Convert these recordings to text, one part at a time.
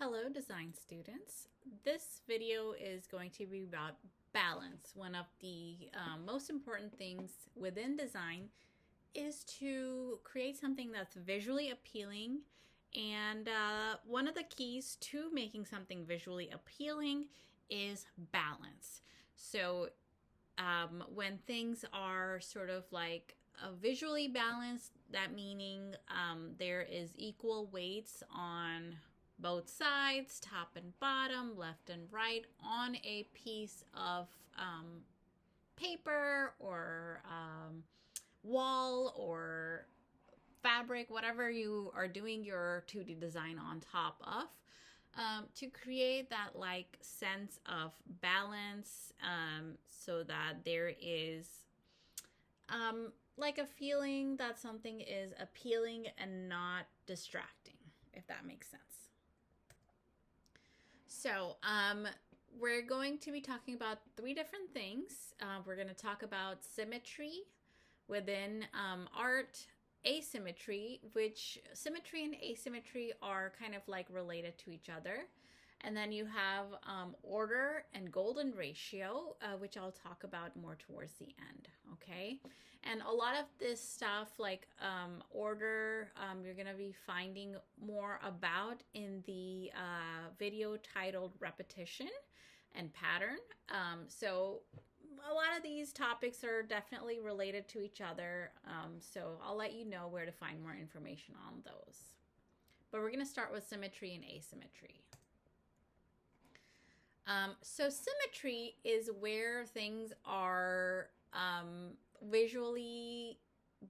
Hello, design students. This video is going to be about balance. One of the most important things within design is to create something that's visually appealing. And one of the keys to making something visually appealing is balance. So when things are sort of like visually balanced, that meaning there is equal weights on both sides, top and bottom, left and right, on a piece of paper or wall or fabric, whatever you are doing your 2D design on top of, to create that like sense of balance, so that there is like a feeling that something is appealing and not distracting, if that makes sense. So, we're going to be talking about three different things. We're going to talk about symmetry within art, asymmetry, which symmetry and asymmetry are kind of like related to each other. And then you have order and golden ratio, which I'll talk about more towards the end, okay? And a lot of this stuff, like order, you're going to be finding more about in the video titled Repetition and Pattern. So a lot of these topics are definitely related to each other. So I'll let you know where to find more information on those. But we're going to start with symmetry and asymmetry. So symmetry is where things are visually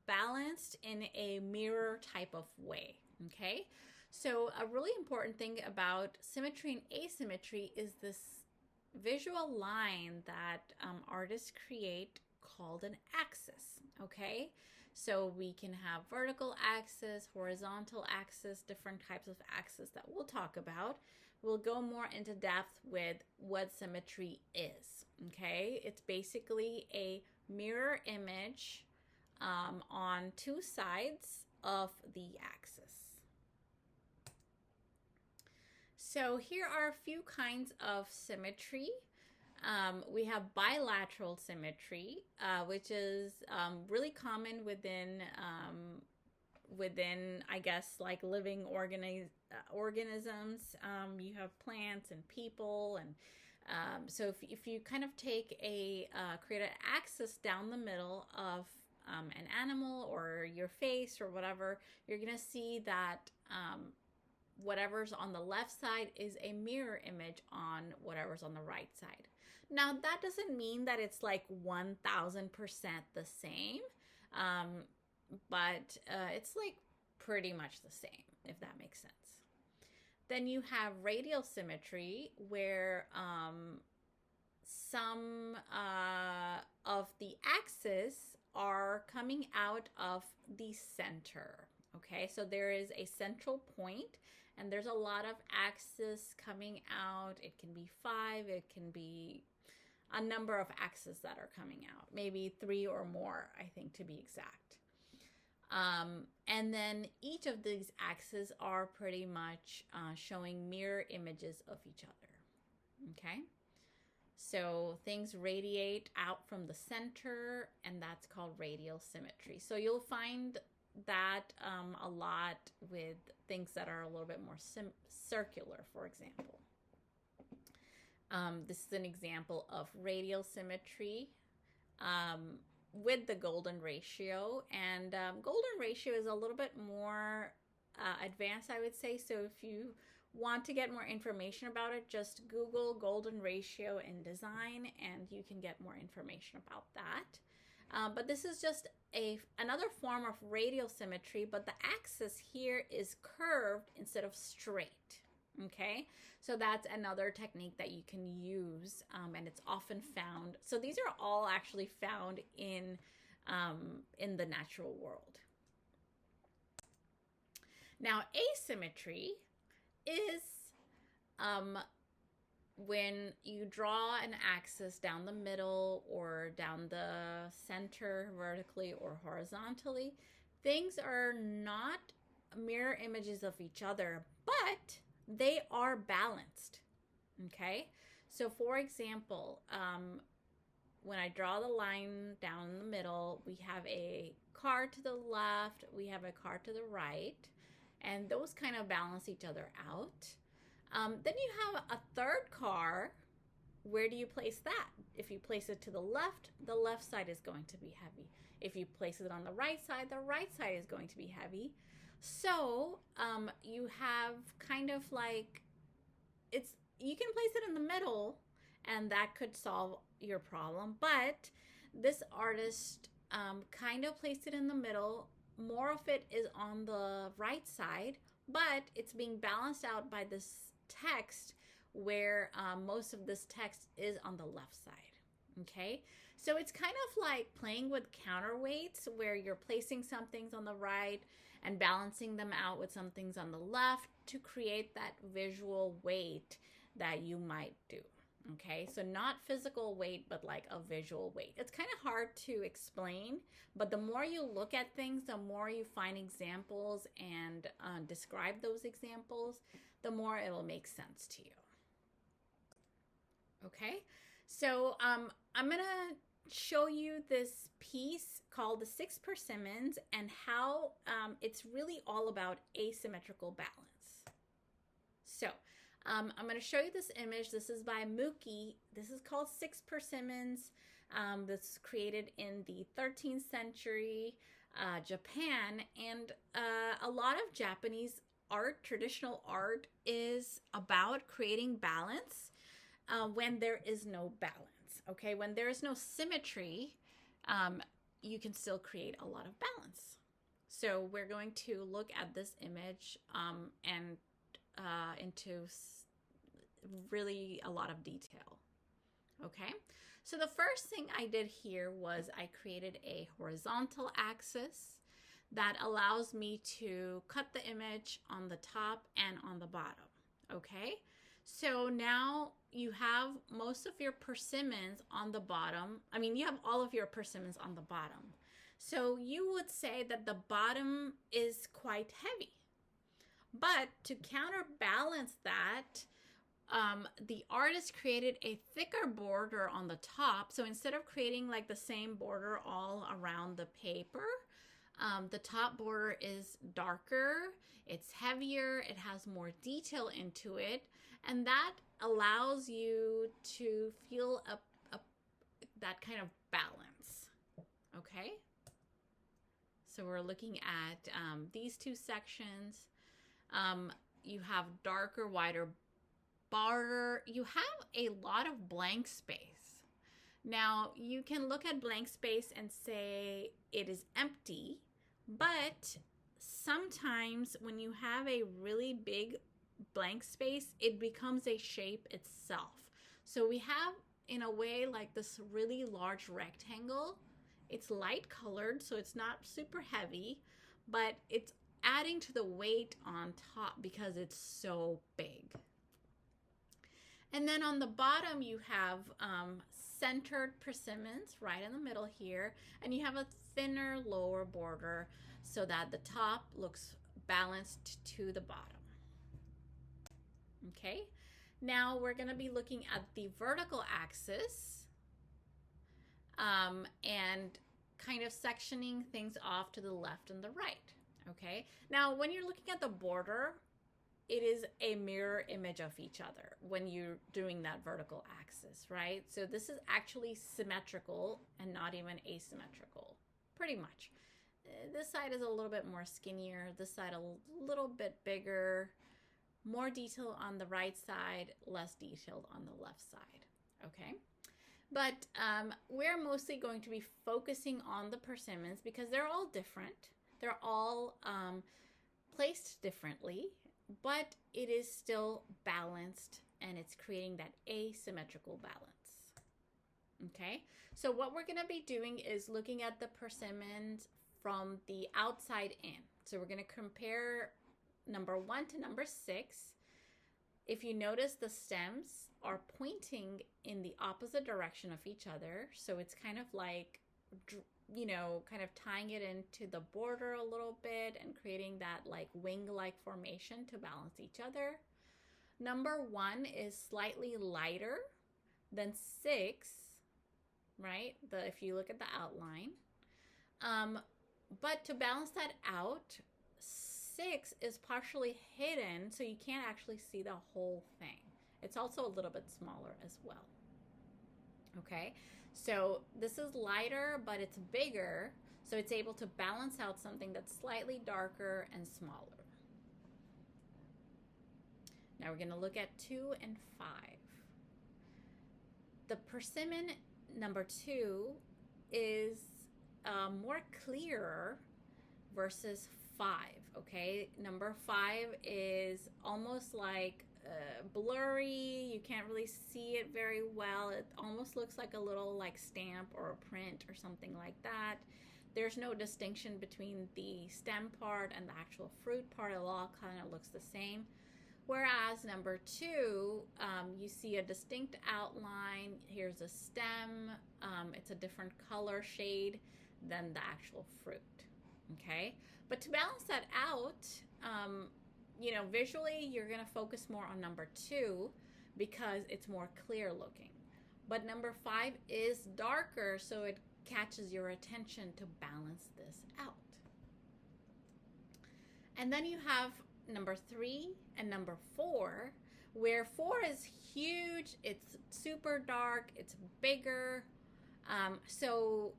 balanced in a mirror type of way, okay? So a really important thing about symmetry and asymmetry is this visual line that artists create called an axis, okay? So we can have vertical axis, horizontal axis, different types of axis that we'll talk about. We'll go more into depth with what symmetry is, okay? It's basically a mirror image on two sides of the axis. So here are a few kinds of symmetry. We have bilateral symmetry, which is really common within, I guess, like living organisms. You have plants and people, and so if you kind of take create an axis down the middle of an animal or your face or whatever, you're gonna see that whatever's on the left side is a mirror image on whatever's on the right side. Now that doesn't mean that it's like 1000% the same, but it's like pretty much the same, if that makes sense. Then you have radial symmetry, where some of the axes are coming out of the center. Okay, so there is a central point, and there's a lot of axes coming out. It can be 5, it can be a number of axes that are coming out, maybe 3 or more, I think, to be exact. And then each of these axes are pretty much showing mirror images of each other, okay? So things radiate out from the center, and that's called radial symmetry. So you'll find that a lot with things that are a little bit more circular, for example. This is an example of radial symmetry with the golden ratio, and golden ratio is a little bit more advanced, I would say. So if you want to get more information about it, just Google golden ratio in design and you can get more information about that. But this is just another form of radial symmetry, but the axis here is curved instead of straight. Okay, so that's another technique that you can use, and it's often found. So these are all actually found in the natural world. Now, asymmetry is when you draw an axis down the middle or down the center, vertically or horizontally. Things are not mirror images of each other, but they are balanced. Okay, so for example, when I draw the line down in the middle, we have a car to the left, we have a car to the right, and those kind of balance each other out. Then you have a third car. Where do you place that? If you place it to the left side is going to be heavy. If you place it on the right side is going to be heavy. So you have kind of like, you can place it in the middle and that could solve your problem. But this artist kind of placed it in the middle. More of it is on the right side, but it's being balanced out by this text where most of this text is on the left side. Okay, so it's kind of like playing with counterweights where you're placing some things on the right and balancing them out with some things on the left to create that visual weight that you might do. Okay, so not physical weight, but like a visual weight. It's kind of hard to explain, but the more you look at things, the more you find examples and describe those examples, the more it'll make sense to you. Okay, so I'm gonna show you this piece called the 6 Persimmons and how it's really all about asymmetrical balance. So I'm going to show you this image. This is by Muki. This is called 6 Persimmons. This was created in the 13th century Japan, and a lot of Japanese art, traditional art, is about creating balance when there is no balance. Okay, when there is no symmetry, you can still create a lot of balance. So we're going to look at this image and into really a lot of detail. Okay, so the first thing I did here was I created a horizontal axis that allows me to cut the image on the top and on the bottom. Okay, so now you have most of your persimmons on the bottom. I mean, you have all of your persimmons on the bottom. So you would say that the bottom is quite heavy. But to counterbalance that, the artist created a thicker border on the top. So instead of creating like the same border all around the paper, the top border is darker, it's heavier, it has more detail into it, and that allows you to feel that kind of balance. Okay? So we're looking at these two sections. You have darker, wider border. You have a lot of blank space. Now, you can look at blank space and say it is empty, but sometimes when you have a really big blank space, it becomes a shape itself. So we have, in a way, like this really large rectangle. It's light colored, so it's not super heavy, but it's adding to the weight on top because it's so big. And then on the bottom, you have centered persimmons right in the middle here, and you have a thinner lower border so that the top looks balanced to the bottom. Okay, now we're going to be looking at the vertical axis and kind of sectioning things off to the left and the right. Okay, now when you're looking at the border, it is a mirror image of each other when you're doing that vertical axis, right? So this is actually symmetrical and not even asymmetrical, pretty much. This side is a little bit more skinnier, this side a little bit bigger, more detail on the right side, less detailed on the left side, okay? But we're mostly going to be focusing on the persimmons because they're all different. They're all placed differently, but it is still balanced and it's creating that asymmetrical balance. Okay, so what we're going to be doing is looking at the persimmons from the outside in. So we're going to compare number 1 to number 6. If you notice, the stems are pointing in the opposite direction of each other. So it's kind of like, you know, kind of tying it into the border a little bit and creating that like wing-like formation to balance each other. Number 1 is slightly lighter than 6, right? If you look at the outline. But to balance that out, 6 is partially hidden, so you can't actually see the whole thing. It's also a little bit smaller as well. Okay, so this is lighter, but it's bigger, so it's able to balance out something that's slightly darker and smaller. Now we're going to look at 2 and 5. The persimmon number 2 is more clearer versus 5. Okay, number 5 is almost like blurry. You can't really see it very well. It almost looks like a little like stamp or a print or something like that. There's no distinction between the stem part and the actual fruit part. It all kind of looks the same. Whereas number 2, you see a distinct outline. Here's a stem. It's a different color shade than the actual fruit. Okay, but to balance that out, you know, visually you're going to focus more on number 2 because it's more clear looking. But number 5 is darker, so it catches your attention to balance this out. And then you have number 3 and number 4, where 4 is huge, it's super dark, it's bigger, so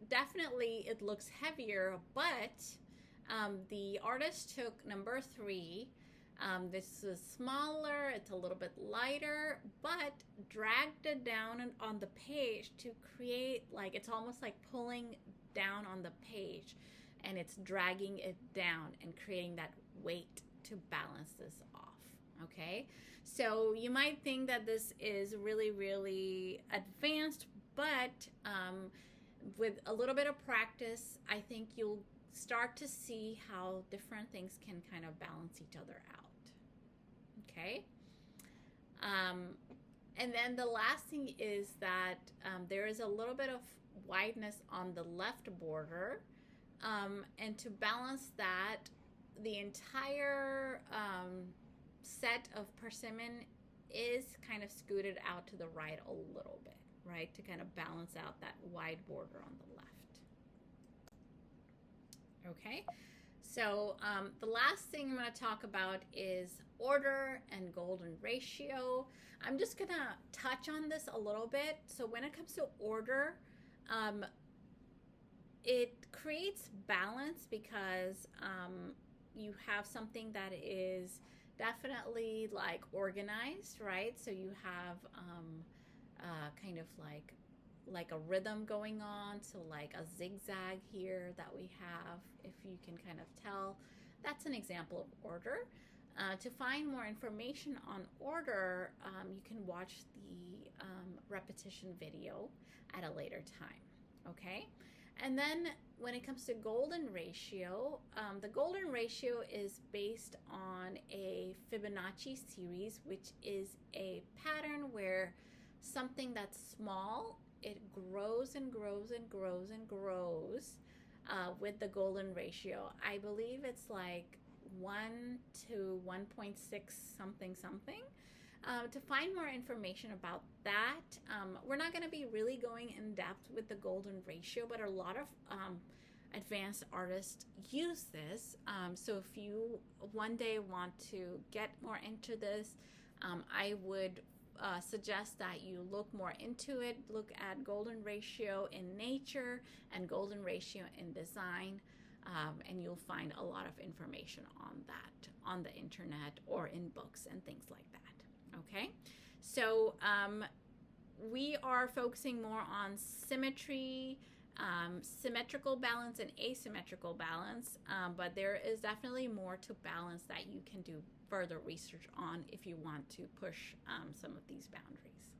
definitely it looks heavier, but the artist took number 3. This is smaller, it's a little bit lighter, but dragged it down on the page to create, like, it's almost like pulling down on the page, and it's dragging it down and creating that weight to balance this off. Okay, so you might think that this is really, really advanced, but with a little bit of practice, I think you'll start to see how different things can kind of balance each other out. Okay, and then the last thing is that there is a little bit of wideness on the left border, and to balance that, the entire set of persimmon is kind of scooted out to the right a little bit, right, to kind of balance out that wide border on the left. Okay, so the last thing I'm going to talk about is order and golden ratio. I'm just going to touch on this a little bit. So when it comes to order, it creates balance because you have something that is definitely like organized, right? So you have kind of like a rhythm going on, so like a zigzag here that we have, if you can kind of tell. That's an example of order. To find more information on order, you can watch the repetition video at a later time. Okay, and then when it comes to golden ratio, the golden ratio is based on a Fibonacci series, which is a pattern where something that's small, it grows and grows and grows and grows with the golden ratio. I believe it's like 1 to 1.6 something something. To find more information about that, we're not going to be really going in depth with the golden ratio, but a lot of advanced artists use this. So if you one day want to get more into this, I would suggest that you look more into it. Look at golden ratio in nature and golden ratio in design, and you'll find a lot of information on that on the internet or in books and things like that. Okay, so we are focusing more on symmetry, symmetrical balance and asymmetrical balance, but there is definitely more to balance that you can do further research on if you want to push some of these boundaries.